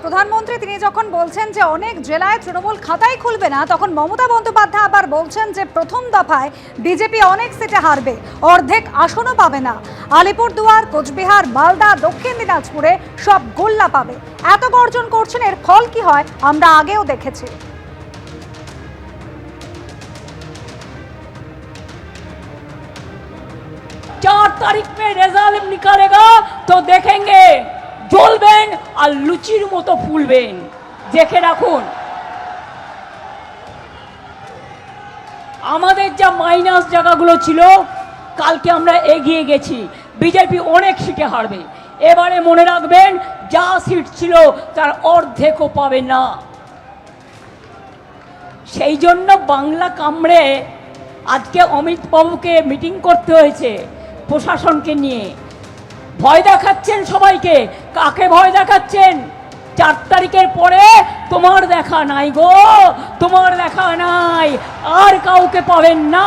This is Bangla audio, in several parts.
প্রধানমন্ত্রী তিনি যখন বলছেন যে অনেক জেলায় তৃণমূল খাতাই খুলবে না, তখন মমতা বন্দ্যোপাধ্যায় আবার বলছেন যে প্রথম দফায় বিজেপি অনেক সিটে হারবে, অর্ধেক আসনও পাবে না। আলিপুরদুয়ার, কোচবিহার, মালদা, দক্ষিণ দিনাজপুরে সব গোল্লা পাবে। এত গর্জন করছেন, এর ফল কি হয় আমরা আগেও দেখেছি। 4 तारीख में रिजल्ट निकालेगा तो देखेंगे জ্বলবেন আর লুচির মতো ফুলবেন। দেখে রাখুন, আমাদের যা মাইনাস জায়গাগুলো ছিল কালকে আমরা এগিয়ে গেছি। বিজেপি অনেক সিটে হারবে। এবারে মনে রাখবেন, যা সিট ছিল তার অর্ধেকও পাবে না। সেই জন্য বাংলা কামড়ে আজকে অমিত বাবুকে মিটিং করতে হয়েছে প্রশাসনকে নিয়ে। ভয় দেখাচ্ছেন সবাইকে। কাকে ভয় দেখাচ্ছেন? 4 তারিখের পরে তোমার দেখা নাই গো, তোমার দেখা নাই, আর কাউকে পাবেন না।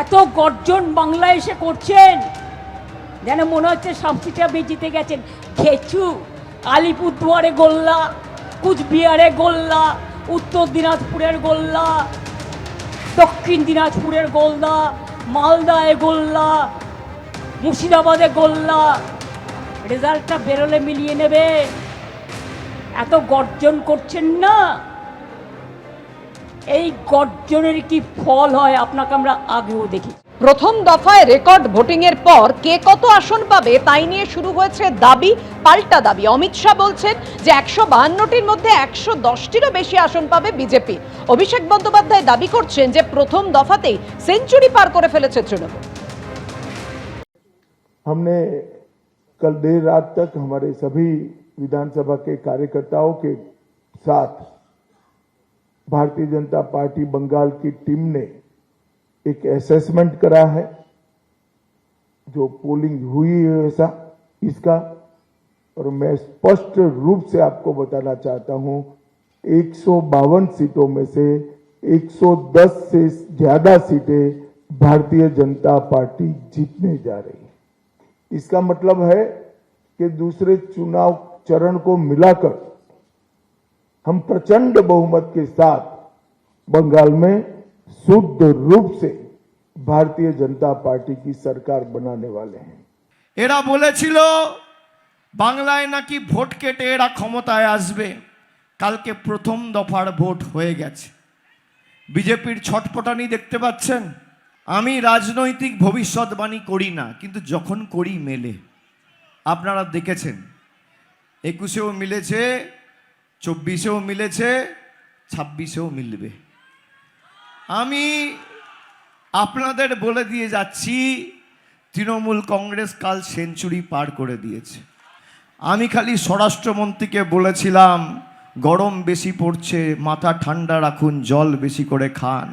এত গর্জন বাংলায় এসে করছেন যেন মনে হচ্ছে সব সিটে আপনি জিতে গেছেন। খেচু। আলিপুরদুয়ারে গোল্লা, কুচবিহারে গোল্লা, উত্তর দিনাজপুরের গোল্লা, দক্ষিণ দিনাজপুরের গোল্লা, মালদায় গোল্লা, মুর্শিদাবাদে গোল্লা। রেজাল্টটা বেরোলে মিলিয়ে নেবে। এত গর্জন করছেন না, এই গর্জনের কি ফল হয় আপনাকে আমরা আগেও দেখি। প্রথম দফায় রেকর্ড ভোটিং এর পর কে কত আসন পাবে তাই নিয়ে শুরু হয়েছে দাবি পাল্টা দাবি। অমিত শাহ বলছেন যে 152টির মধ্যে 110টিরও বেশি আসন পাবে বিজেপি। অভিষেক বন্দ্যোপাধ্যায় দাবি করছেন যে প্রথম দফাতেই সেঞ্চুরি পার করে ফেলেছে তৃণমূল। हमने कल देर रात तक हमारे सभी विधानसभा के कार्यकर्ताओं के साथ भारतीय जनता पार्टी बंगाल की टीम ने एक असेसमेंट करा है, जो पोलिंग हुई है ऐसा इसका। और मैं स्पष्ट रूप से आपको बताना चाहता हूं, 152 सीटों में से 110 से ज्यादा सीटें भारतीय जनता पार्टी जीतने जा रही है। इसका मतलब है कि दूसरे चुनाव चरण को मिलाकर हम प्रचंड बहुमत के साथ बंगाल में शुद्ध रूप से भारतीय जनता पार्टी की सरकार बनाने वाले हैं। এরা বলেছিল বাংলায় নাকি ভোট কেটে এরা ক্ষমতায় আসবে। কালকে প্রথম দফার ভোট হয়ে গেছে। বিজেপির ছটপটানি দেখতে পাচ্ছেন। আমি রাজনৈতিক ভবিষ্যৎবাণী করি না, কিন্তু যখন করি মেলে। আপনারা দেখেছেন 21-এও মিলেছে, 24-এও মিলেছে, 26-এও মিলবে। আমি আপনাদের বলে দিয়ে যাচ্ছি, তৃণমূল কংগ্রেস কাল সেঞ্চুরি পার করে দিয়েছে। আমি খালি স্বরাষ্ট্রমন্ত্রীকে বলেছিলাম, গরম বেশি পড়ছে, মাথা ঠান্ডা রাখুন, জল বেশি করে খান।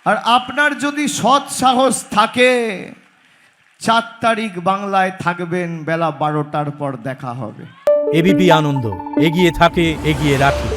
আর আপনার যদি সৎ সাহস থাকে, 4 তারিখ বাংলায় থাকবেন, বেলা 12টার পর দেখা হবে। এবিপি আনন্দ, এগিয়ে থাকে, এগিয়ে রাখে।